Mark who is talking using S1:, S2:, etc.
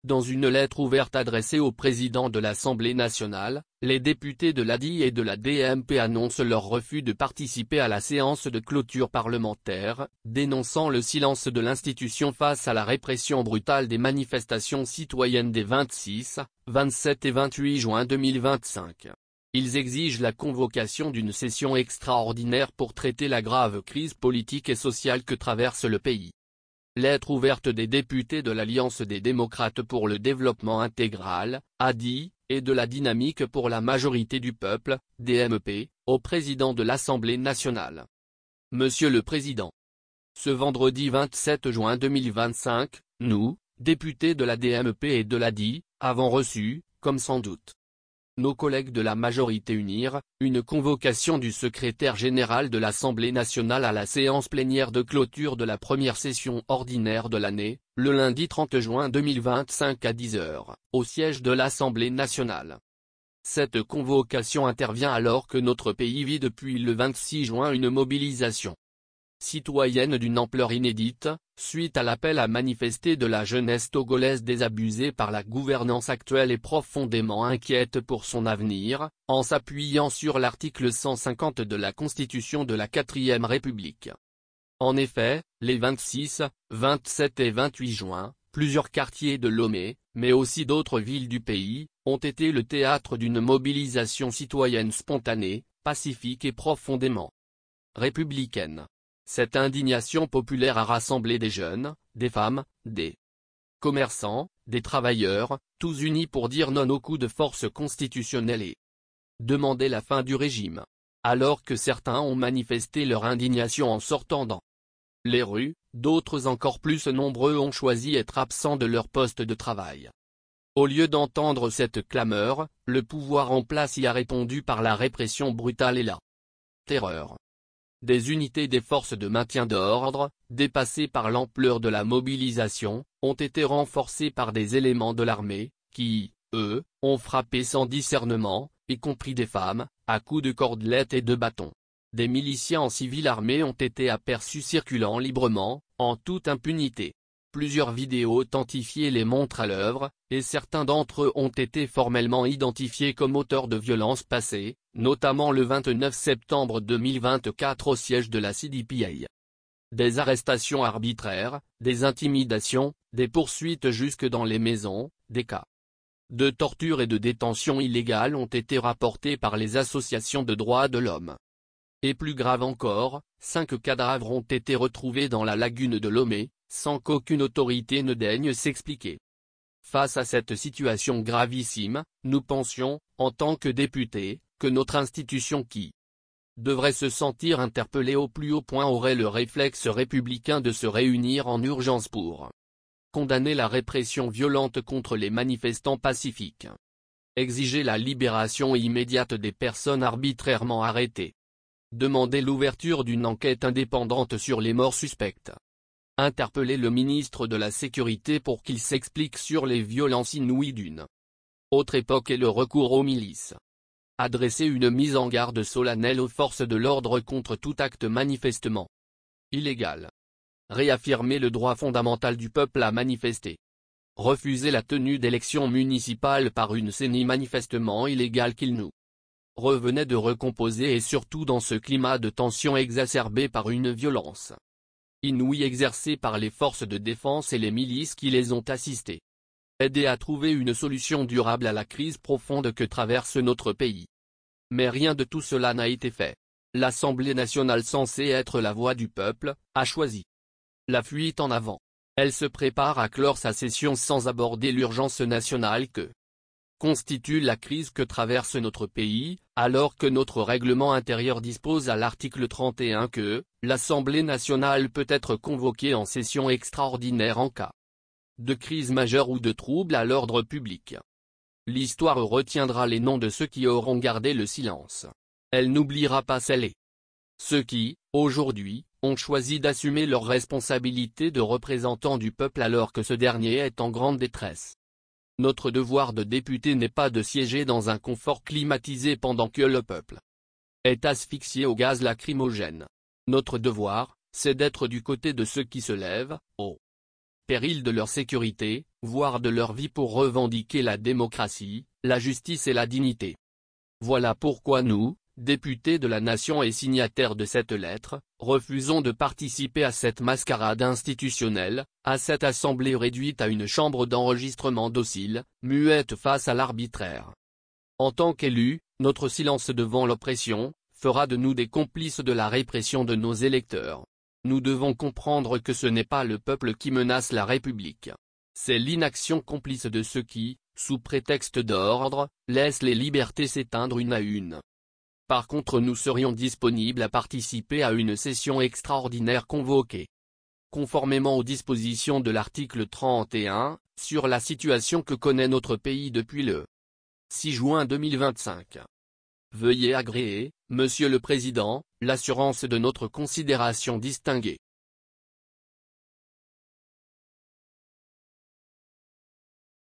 S1: Dans une lettre ouverte adressée au président de l'Assemblée nationale, les députés de l'ADI et de la DMP annoncent leur refus de participer à la séance de clôture parlementaire, dénonçant le silence de l'institution face à la répression brutale des manifestations citoyennes des 26, 27 et 28 juin 2025. Ils exigent la convocation d'une session extraordinaire pour traiter la grave crise politique et sociale que traverse le pays. Lettre ouverte des députés de l'Alliance des démocrates pour le développement intégral, ADI, et de la dynamique pour la majorité du peuple, DMP, au président de l'Assemblée nationale. Monsieur le Président. Ce vendredi 27 juin 2025, nous, députés de la DMP et de l'ADI, avons reçu, comme sans doute nos collègues de la majorité UNIR, une convocation du secrétaire général de l'Assemblée nationale à la séance plénière de clôture de la première session ordinaire de l'année, le lundi 30 juin 2025 à 10 h, au siège de l'Assemblée nationale. Cette convocation intervient alors que notre pays vit depuis le 26 juin une mobilisation citoyenne d'une ampleur inédite, suite à l'appel à manifester de la jeunesse togolaise désabusée par la gouvernance actuelle et profondément inquiète pour son avenir, en s'appuyant sur l'article 150 de la Constitution de la 4e République. En effet, les 26, 27 et 28 juin, plusieurs quartiers de Lomé, mais aussi d'autres villes du pays, ont été le théâtre d'une mobilisation citoyenne spontanée, pacifique et profondément républicaine. Cette indignation populaire a rassemblé des jeunes, des femmes, des commerçants, des travailleurs, tous unis pour dire non au coup de force constitutionnel et demander la fin du régime. Alors que certains ont manifesté leur indignation en sortant dans les rues, d'autres encore plus nombreux ont choisi d'être absents de leur poste de travail. Au lieu d'entendre cette clameur, le pouvoir en place y a répondu par la répression brutale et la terreur. Des unités des forces de maintien d'ordre, dépassées par l'ampleur de la mobilisation, ont été renforcées par des éléments de l'armée, qui, eux, ont frappé sans discernement, y compris des femmes, à coups de cordelettes et de bâtons. Des miliciens en civil armé ont été aperçus circulant librement, en toute impunité. Plusieurs vidéos authentifiées les montrent à l'œuvre, et certains d'entre eux ont été formellement identifiés comme auteurs de violences passées, notamment le 29 septembre 2024 au siège de la CDPI. Des arrestations arbitraires, des intimidations, des poursuites jusque dans les maisons, des cas de torture et de détention illégale ont été rapportés par les associations de droits de l'homme. Et plus grave encore, 5 cadavres ont été retrouvés dans la lagune de Lomé, sans qu'aucune autorité ne daigne s'expliquer. Face à cette situation gravissime, nous pensions, en tant que députés, que notre institution qui devrait se sentir interpellée au plus haut point aurait le réflexe républicain de se réunir en urgence pour condamner la répression violente contre les manifestants pacifiques. Exiger la libération immédiate des personnes arbitrairement arrêtées. Demander l'ouverture d'une enquête indépendante sur les morts suspectes. Interpeller le ministre de la Sécurité pour qu'il s'explique sur les violences inouïes d'une autre époque et le recours aux milices. Adresser une mise en garde solennelle aux forces de l'ordre contre tout acte manifestement illégal. Réaffirmer le droit fondamental du peuple à manifester. Refuser la tenue d'élections municipales par une CENI manifestement illégale qu'il nous revenait de recomposer et surtout dans ce climat de tension exacerbé par une violence inouïe exercée par les forces de défense et les milices qui les ont assistés. Aider à trouver une solution durable à la crise profonde que traverse notre pays. Mais rien de tout cela n'a été fait. L'Assemblée nationale censée être la voix du peuple, a choisi la fuite en avant. Elle se prépare à clore sa session sans aborder l'urgence nationale que constitue la crise que traverse notre pays, alors que notre règlement intérieur dispose à l'article 31 que l'Assemblée nationale peut être convoquée en session extraordinaire en cas de crise majeure ou de trouble à l'ordre public. L'histoire retiendra les noms de ceux qui auront gardé le silence. Elle n'oubliera pas celles et ceux qui, aujourd'hui, ont choisi d'assumer leurs responsabilités de représentants du peuple alors que ce dernier est en grande détresse. Notre devoir de député n'est pas de siéger dans un confort climatisé pendant que le peuple est asphyxié au gaz lacrymogène. Notre devoir, c'est d'être du côté de ceux qui se lèvent, au péril de leur sécurité, voire de leur vie pour revendiquer la démocratie, la justice et la dignité. Voilà pourquoi nous, députés de la nation et signataires de cette lettre, refusons de participer à cette mascarade institutionnelle, à cette assemblée réduite à une chambre d'enregistrement docile, muette face à l'arbitraire. En tant qu'élus, notre silence devant l'oppression, fera de nous des complices de la répression de nos électeurs. Nous devons comprendre que ce n'est pas le peuple qui menace la République. C'est l'inaction complice de ceux qui, sous prétexte d'ordre, laissent les libertés s'éteindre une à une. Par contre, nous serions disponibles à participer à une session extraordinaire convoquée, conformément aux dispositions de l'article 31, sur la situation que connaît notre pays depuis le 6 juin 2025. Veuillez agréer, Monsieur le Président, l'assurance de notre considération distinguée.